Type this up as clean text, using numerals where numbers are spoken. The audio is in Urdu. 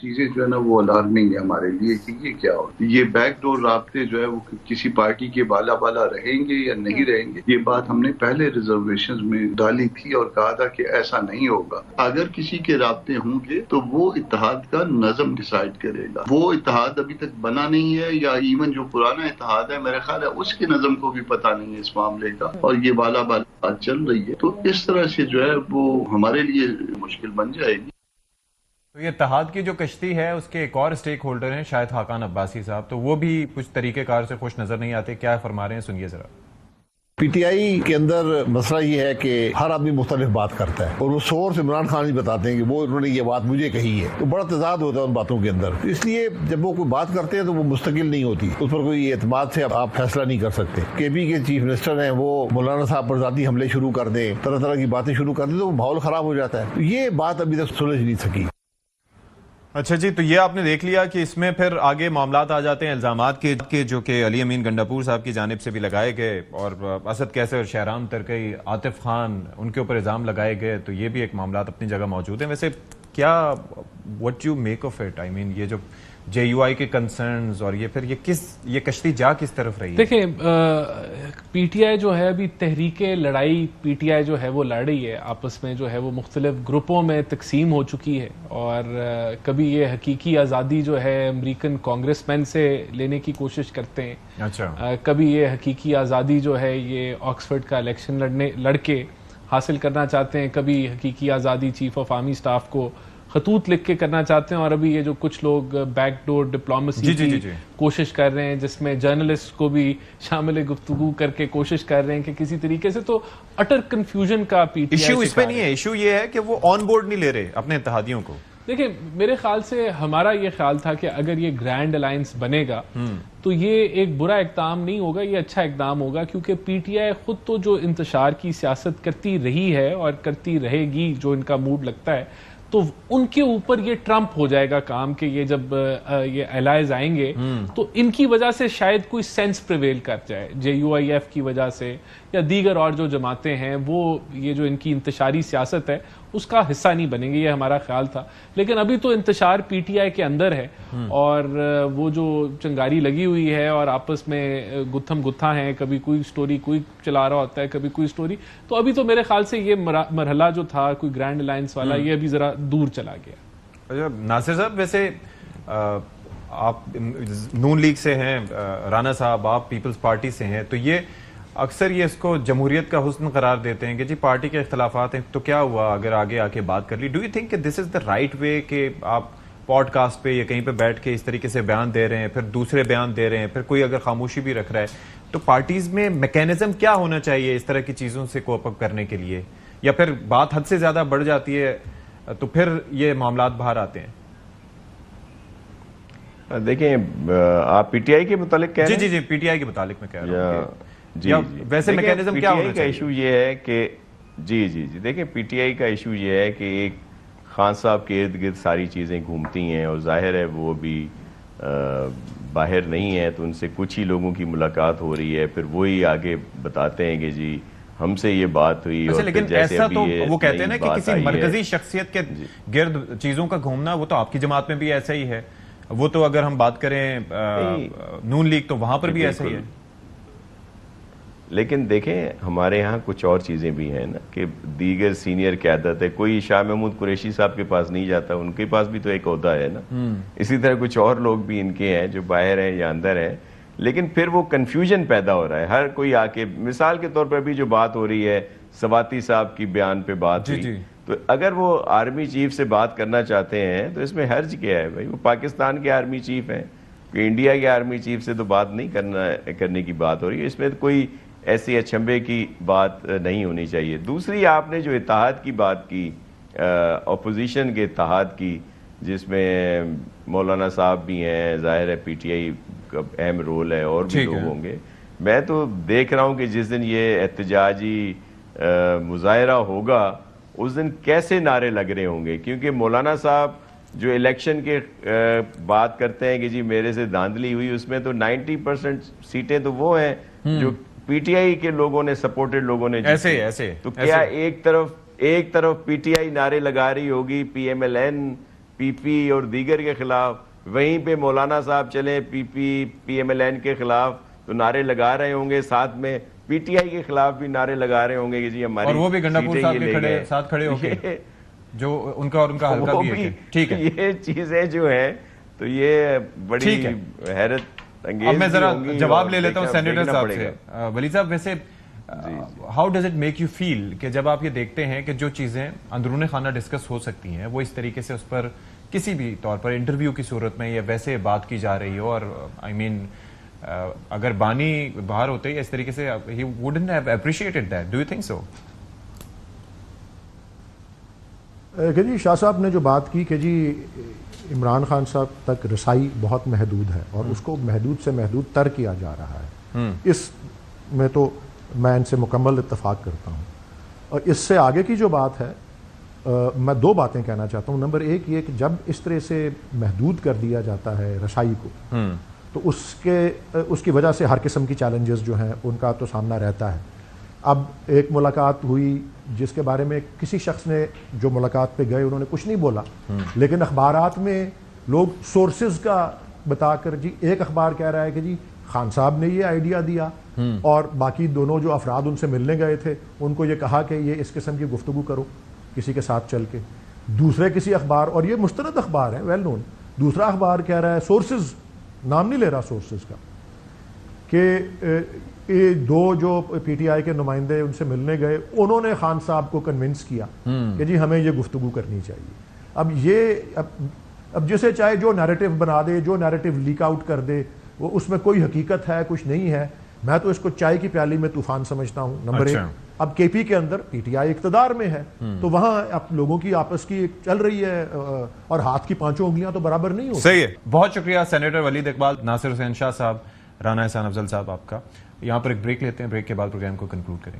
چیزیں جو ہے نا وہ الارمنگ ہے ہمارے لیے کہ یہ کیا ہو. یہ بیک ڈور رابطے جو ہے وہ کسی پارٹی کے بالا بالا رہیں گے یا نہیں رہیں گے، یہ بات ہم نے پہلے ریزرویشن میں ڈالی تھی اور کہا تھا کہ ایسا نہیں ہوگا. اگر کسی کے رابطے ہوں گے تو وہ اتحاد کا نظم ڈیسائیڈ کرے گا. وہ اتحاد ابھی تک بنا نہیں ہے، یا ایون جو پرانا اتحاد ہے میرا خیال ہے اس کے نظم کو بھی پتہ نہیں ہے اس معاملے کا، اور یہ بالا بالا چل رہی ہے. تو اس طرح سے جو ہے وہ ہمارے لیے مشکل بن جائے گی. تو یہ اتحاد کی جو کشتی ہے اس کے ایک اور اسٹیک ہولڈر ہیں شاہد خاقان عباسی صاحب، تو وہ بھی کچھ طریقہ کار سے خوش نظر نہیں آتے. کیا فرما رہے ہیں، سنیے ذرا. پی ٹی آئی کے اندر مسئلہ یہ ہے کہ ہر آدمی مختلف بات کرتا ہے، اور وہ سورس عمران خان ہی بتاتے ہیں کہ وہ انہوں نے یہ بات مجھے کہی ہے، تو بڑا تضاد ہوتا ہے ان باتوں کے اندر. اس لیے جب وہ کوئی بات کرتے ہیں تو وہ مستقل نہیں ہوتی، اس پر کوئی اعتماد سے آپ فیصلہ نہیں کر سکتے. کے پی کے چیف منسٹر ہیں، وہ مولانا صاحب پر ذاتی حملے شروع کر دیں، طرح طرح کی باتیں شروع کر دیں، تو وہ ماحول خراب ہو جاتا ہے. یہ بات ابھی تک سلجھ نہیں سکی. اچھا جی، تو یہ آپ نے دیکھ لیا کہ اس میں پھر آگے معاملات آ جاتے ہیں الزامات کے جو کہ علی امین گنڈاپور صاحب کی جانب سے بھی لگائے گئے، اور اسد کیسر، شہرام ترکی، عاطف خان، ان کے اوپر الزام لگائے گئے. تو یہ بھی ایک معاملات اپنی جگہ موجود ہیں. ویسے کیا what you make of it? I mean یہ جو جے یو آئی کے کنسرنز، اور یہ پھر یہ کشتی جا کس طرف رہی ہے؟ دیکھیں، پی ٹی آئی جو ہے ابھی تحریک لڑائی پی ٹی آئی جو ہے وہ لڑ رہی ہے، آپس میں جو ہے وہ مختلف گروپوں میں تقسیم ہو چکی ہے. اور کبھی یہ حقیقی آزادی جو ہے امریکن کانگریس مین سے لینے کی کوشش کرتے ہیں. اچھا. کبھی یہ حقیقی آزادی جو ہے یہ آکسفورڈ کا الیکشن لڑ کے حاصل کرنا چاہتے ہیں. کبھی حقیقی آزادی چیف آف آرمی سٹاف کو خطوط لکھ کے کرنا چاہتے ہیں. اور ابھی یہ جو کچھ لوگ بیک ڈور ڈپلومیسی کی کوشش کر رہے ہیں، جس میں جرنلسٹ کو بھی شامل گفتگو کر کے کوشش کر رہے ہیں کہ کسی طریقے سے، تو اٹر کنفیوژن کا پی ٹی آئی ایشو اس پہ نہیں ہے. ایشو یہ ہے کہ وہ آن بورڈ نہیں لے رہے اپنے اتحادیوں کو. دیکھیں، میرے خیال سے ہمارا یہ خیال تھا کہ اگر یہ گرینڈ الائنس بنے گا تو یہ ایک برا اقدام نہیں ہوگا، یہ اچھا اقدام ہوگا. کیونکہ پی ٹی آئی خود تو جو انتشار کی سیاست کرتی رہی ہے اور کرتی رہے گی، جو ان کا موڈ لگتا ہے، تو ان کے اوپر یہ ٹرمپ ہو جائے گا کام کہ یہ جب یہ الائز آئیں گے تو ان کی وجہ سے شاید کوئی سینس پریویل کر جائے، جے یو آئی ایف کی وجہ سے یا دیگر اور جو جماعتیں ہیں، وہ یہ جو ان کی انتشاری سیاست ہے اس کا حصہ نہیں بنیں گے. یہ ہمارا خیال تھا. لیکن ابھی تو انتشار پی ٹی آئی کے اندر ہے، اور وہ جو چنگاری لگی ہوئی ہے اور آپس میں گتھم گتھا ہیں، کبھی کوئی سٹوری کوئی چلا رہا ہوتا ہے، کبھی کوئی سٹوری. تو ابھی تو میرے خیال سے یہ مرحلہ جو تھا کوئی گرینڈ الائنس والا، یہ ابھی ذرا دور چلا گیا. ناصر صاحب، ویسے آپ نون لیگ سے ہیں، رانا صاحب آپ پیپلز پارٹی سے ہیں، تو یہ اکثر یہ اس کو جمہوریت کا حسن قرار دیتے ہیں کہ جی پارٹی کے اختلافات ہیں تو کیا ہوا اگر آگے آ کے بات کر لی. ڈو یو تھنک کہ دس از دا رائٹ وے کہ آپ پوڈ کاسٹ پہ یا کہیں پہ بیٹھ کے اس طریقے سے بیان دے رہے ہیں، پھر دوسرے بیان دے رہے ہیں، پھر کوئی اگر خاموشی بھی رکھ رہا ہے، تو پارٹیز میں میکینزم کیا ہونا چاہیے اس طرح کی چیزوں سے کوپ اپ کرنے کے لیے؟ یا پھر بات حد سے زیادہ بڑھ جاتی ہے تو پھر یہ معاملات باہر آتے ہیں؟ دیکھیں، آپ پی ٹی آئی کے متعلق کہہ رہے ہیں؟ جی پی ٹی آئی کے متعلق میں کہہ رہا ہوں. جی ویسے میکینزم کیا ہونا چاہیے؟ ایشو یہ ہے کہ جی دیکھیں، پی ٹی آئی کا ایشو یہ ہے کہ ایک خان صاحب کے ارد گرد ساری چیزیں گھومتی ہیں، اور ظاہر ہے وہ بھی باہر نہیں ہے، تو ان سے کچھ ہی لوگوں کی ملاقات ہو رہی ہے، پھر وہی آگے بتاتے ہیں کہ جی ہم سے یہ بات ہوئی. اور لیکن ایسا تو وہ کہتے ہیں نا کہ کسی مرکزی شخصیت کے گرد چیزوں کا گھومنا، وہ تو آپ کی جماعت میں بھی ایسا ہی ہے. وہ تو اگر ہم بات کریں نون لیگ تو وہاں پر بھی ایسا ہی ہے. لیکن دیکھیں، ہمارے ہاں کچھ اور چیزیں بھی ہیں نا، کہ دیگر سینئر قیادت ہے، کوئی شاہ محمود قریشی صاحب کے پاس نہیں جاتا، ان کے پاس بھی تو ایک عہدہ ہے نا. اسی طرح کچھ اور لوگ بھی ان کے ہیں جو باہر ہیں یا اندر ہیں. لیکن پھر وہ کنفیوژن پیدا ہو رہا ہے. ہر کوئی آ کے، مثال کے طور پر بھی جو بات ہو رہی ہے، سواتی صاحب کی بیان پہ بات ہوئی، تو اگر وہ آرمی چیف سے بات کرنا چاہتے ہیں تو اس میں حرج کیا ہے بھائی؟ وہ پاکستان کے آرمی چیف ہیں، کہ انڈیا کے آرمی چیف سے تو بات نہیں کرنے کی بات ہو رہی ہے. اس میں کوئی ایسی اچھمبے کی بات نہیں ہونی چاہیے. دوسری، آپ نے جو اتحاد کی بات کی، اپوزیشن کے اتحاد کی، جس میں مولانا صاحب بھی ہیں، ظاہر ہے پی ٹی آئی کا اہم رول ہے، اور بھی لوگ ہوں گے. میں تو دیکھ رہا ہوں کہ جس دن یہ احتجاجی مظاہرہ ہوگا اس دن کیسے نعرے لگ رہے ہوں گے. کیونکہ مولانا صاحب جو الیکشن کے بات کرتے ہیں کہ جی میرے سے دھاندلی ہوئی، اس میں تو 90% سیٹیں تو وہ ہیں جو پی ٹی آئی کے لوگوں نے، سپورٹڈ لوگوں نے. ایسے تو کیا ایک طرف پی ٹی آئی نعرے لگا رہی ہوگی، P M L N P P اور دیگر کے خلاف، وہیں پہ مولانا صاحب چلیں P P P M L N کے خلاف تو نعرے لگا رہے ہوں گے، ساتھ میں پی ٹی آئی کے خلاف بھی نعرے لگا رہے ہوں گے کہ جی ہماری، اور وہ بھی گنڈاپور صاحب کے ساتھ کھڑے ہو کے جو ان کا اور ان کا حلقہ بھی ہے. ٹھیک ہے، یہ چیزیں جو ہیں تو یہ بڑی حیرت انگیز. اب میں ذرا جواب لے لیتا ہوں سینیٹر صاحب سے. ولی صاحب، ویسے how does it make you feel کہ جب آپ یہ دیکھتے ہیں کہ جو چیزیں اندرون خانہ ڈسکس ہو سکتی ہیں وہ اس طریقے سے اس پر کسی بھی طور پر انٹرویو کی صورت میں یا ویسے بات کی جا رہی ہو، اور آئی مین اگر بانی باہر ہوتے ہی اس طریقے سے he wouldn't have appreciated that. Do you think so? کہ جی شاہ صاحب نے جو بات کی کہ جی عمران خان صاحب تک رسائی بہت محدود ہے اور اس کو محدود سے محدود تر کیا جا رہا ہے، اس میں تو میں ان سے مکمل اتفاق کرتا ہوں. اور اس سے آگے کی جو بات ہے، میں دو باتیں کہنا چاہتا ہوں. نمبر ایک یہ کہ جب اس طرح سے محدود کر دیا جاتا ہے رسائی کو تو اس کی وجہ سے ہر قسم کی چیلنجز جو ہیں ان کا تو سامنا رہتا ہے. اب ایک ملاقات ہوئی جس کے بارے میں کسی شخص نے جو ملاقات پہ گئے انہوں نے کچھ نہیں بولا، لیکن اخبارات میں لوگ سورسز کا بتا کر جی ایک اخبار کہہ رہا ہے کہ جی خان صاحب نے یہ آئیڈیا دیا اور باقی دونوں جو افراد ان سے ملنے گئے تھے ان کو یہ کہا کہ یہ اس قسم کی گفتگو کرو کسی کے ساتھ چل کے. دوسرے کسی اخبار، اور یہ مستند اخبار ہے ویل نون، دوسرا اخبار کہہ رہا ہے، سورسز نام نہیں لے رہا سورسز کا، کہ دو جو پی ٹی آئی کے نمائندے ان سے ملنے گئے انہوں نے خان صاحب کو کنونس کیا کہ جی ہمیں یہ گفتگو کرنی چاہیے. اب جسے چاہے جو نیریٹو بنا دے، جو نیریٹو لیک آؤٹ کر دے، وہ اس میں کوئی حقیقت ہے کچھ نہیں ہے. میں تو اس کو چائے کی پیالی میں طوفان سمجھتا ہوں. نمبر ایک، اب کے پی کے اندر پی ٹی آئی اقتدار میں ہے تو وہاں اب لوگوں کی آپس کی چل رہی ہے اور ہاتھ کی پانچوں انگلیاں تو برابر نہیں ہوتی. صحیح ہے. بہت شکریہ سینیٹر ولید اقبال، ناصر حسین شاہ صاحب، رانا احسان افضل صاحب آپ کا. یہاں پر ایک بریک لیتے ہیں، بریک کے بعد پروگرام کو کنکلوڈ کریں.